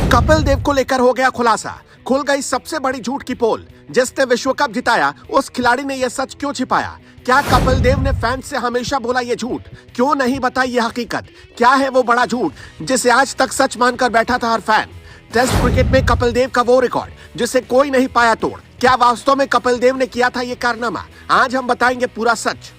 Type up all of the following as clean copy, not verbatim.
कपिल देव को लेकर हो गया खुलासा, खुल गई सबसे बड़ी झूठ की पोल। जिसने विश्व कप जिताया उस खिलाड़ी ने यह सच क्यों छिपाया? क्या कपिल देव ने फैंस से हमेशा बोला ये झूठ? क्यों नहीं बताई ये हकीकत? क्या है वो बड़ा झूठ जिसे आज तक सच मानकर बैठा था हर फैन? टेस्ट क्रिकेट में कपिल देव का वो रिकॉर्ड जिसे कोई नहीं पाया तोड़, क्या वास्तव में कपिल देव ने किया था ये कारनामा? आज हम बताएंगे पूरा सच।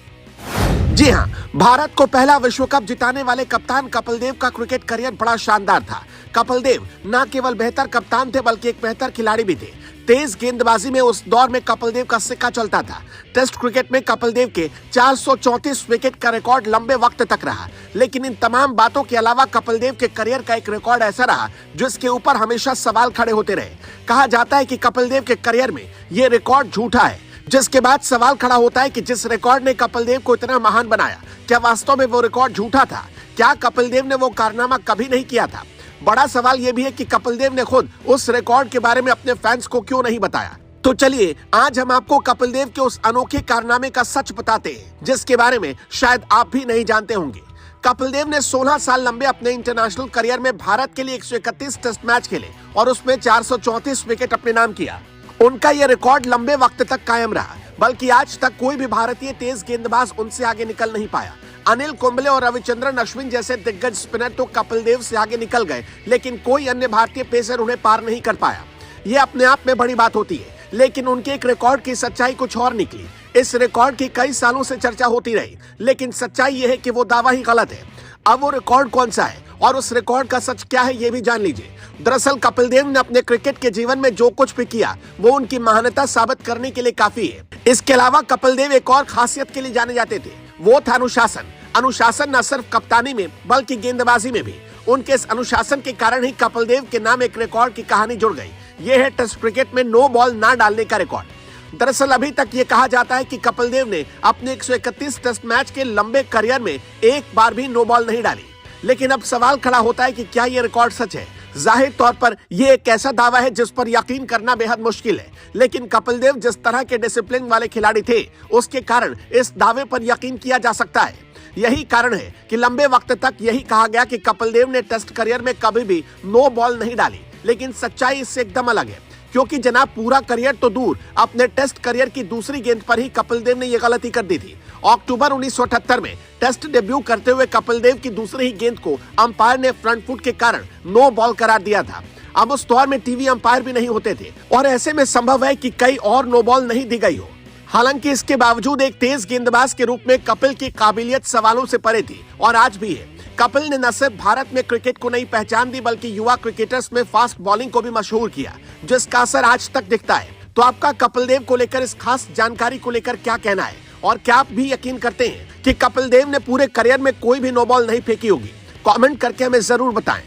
जी हां, भारत को पहला विश्व कप जिताने वाले कप्तान कपिल देव का क्रिकेट करियर बड़ा शानदार था। कपिल देव न केवल बेहतर कप्तान थे बल्कि एक बेहतर खिलाड़ी भी थे। तेज गेंदबाजी में उस दौर में कपिल देव का सिक्का चलता था। टेस्ट क्रिकेट में कपिल देव के 434 विकेट का रिकॉर्ड लंबे वक्त तक रहा। लेकिन इन तमाम बातों के अलावा कपिल देव के करियर का एक रिकॉर्ड ऐसा रहा जिसके ऊपर हमेशा सवाल खड़े होते रहे। कहा जाता है कि कपिल देव के करियर में ये रिकॉर्ड झूठा है, जिसके बाद सवाल खड़ा होता है कि जिस रिकॉर्ड ने कपिल देव को इतना महान बनाया, क्या वास्तव में वो रिकॉर्ड झूठा था? क्या कपिल देव ने वो कारनामा कभी नहीं किया था? बड़ा सवाल ये भी है कि कपिल देव ने खुद उस रिकॉर्ड के बारे में अपने फैंस को क्यों नहीं बताया। तो चलिए आज हम आपको कपिल देव के उस अनोखे कारनामे का सच बताते हैं जिसके बारे में शायद आप भी नहीं जानते होंगे। कपिल देव ने 16 साल लंबे अपने इंटरनेशनल करियर में भारत के लिए 131 टेस्ट मैच खेले और उसमें 434 विकेट अपने नाम किया। उनका यह रिकॉर्ड लंबे वक्त तक कायम रहा, बल्कि आज तक कोई भी भारतीय तेज गेंदबाज उनसे आगे निकल नहीं पाया। अनिल कुंबले और रविचंद्रन अश्विन जैसे दिग्गज स्पिनर तो कपिल देव से आगे निकल गए, लेकिन कोई अन्य भारतीय पेसर उन्हें पार नहीं कर पाया। ये अपने आप में बड़ी बात होती है, लेकिन उनके एक रिकॉर्ड की सच्चाई कुछ और निकली। इस रिकॉर्ड की कई सालों से चर्चा होती रही, लेकिन सच्चाई ये है कि वो दावा ही गलत है। अब वो रिकॉर्ड कौन सा है और उस रिकॉर्ड का सच क्या है ये भी जान लीजिए। दरअसल कपिल देव ने अपने क्रिकेट के जीवन में जो कुछ भी किया वो उनकी महानता साबित करने के लिए काफी है। इसके अलावा कपिल देव एक और खासियत के लिए जाने जाते थे, वो था अनुशासन। अनुशासन न सिर्फ कप्तानी में बल्कि गेंदबाजी में भी। उनके इस अनुशासन के कारण ही कपिल देव के नाम एक रिकॉर्ड की कहानी जुड़ गई। ये है टेस्ट क्रिकेट में नो बॉल ना डालने का रिकॉर्ड। दरअसल अभी तक ये कहा जाता है कि कपिल देव ने अपने 131 टेस्ट मैच के लंबे करियर में एक बार भी नो बॉल नहीं डाली। लेकिन अब सवाल खड़ा होता है कि क्या ये रिकॉर्ड सच है? जाहिर तौर पर यह एक ऐसा दावा है जिस पर यकीन करना बेहद मुश्किल है, लेकिन कपिल देव जिस तरह के डिसिप्लिन वाले खिलाड़ी थे उसके कारण इस दावे पर यकीन किया जा सकता है। यही कारण है कि लंबे वक्त तक यही कहा गया कि कपिल देव ने टेस्ट करियर में कभी भी नो बॉल नहीं डाली। लेकिन सच्चाई इससे एकदम अलग है, क्योंकि जनाब पूरा करियर तो दूर, अपने टेस्ट करियर की दूसरी गेंद पर ही कपिल देव ने यह गलती कर दी थी। अक्टूबर 1978 में टेस्ट डेब्यू करते हुए कपिल देव की दूसरी ही गेंद को अंपायर ने फ्रंट फुट के कारण नो बॉल करार दिया था। अब उस दौर में टीवी अंपायर भी नहीं होते थे और ऐसे में संभव है कि कई और नो बॉल नहीं दी गई हो। हालांकि इसके बावजूद एक तेज गेंदबाज के रूप में कपिल की काबिलियत सवालों से परे थी और आज भी है। कपिल ने न सिर्फ भारत में क्रिकेट को नई पहचान दी बल्कि युवा क्रिकेटर्स में फास्ट बॉलिंग को भी मशहूर किया, जिसका असर आज तक दिखता है। तो आपका कपिल देव को लेकर इस खास जानकारी को लेकर क्या कहना है और क्या आप भी यकीन करते हैं कि कपिल देव ने पूरे करियर में कोई भी नो बॉल नहीं फेंकी होगी? कमेंट करके हमें जरूर बताएं।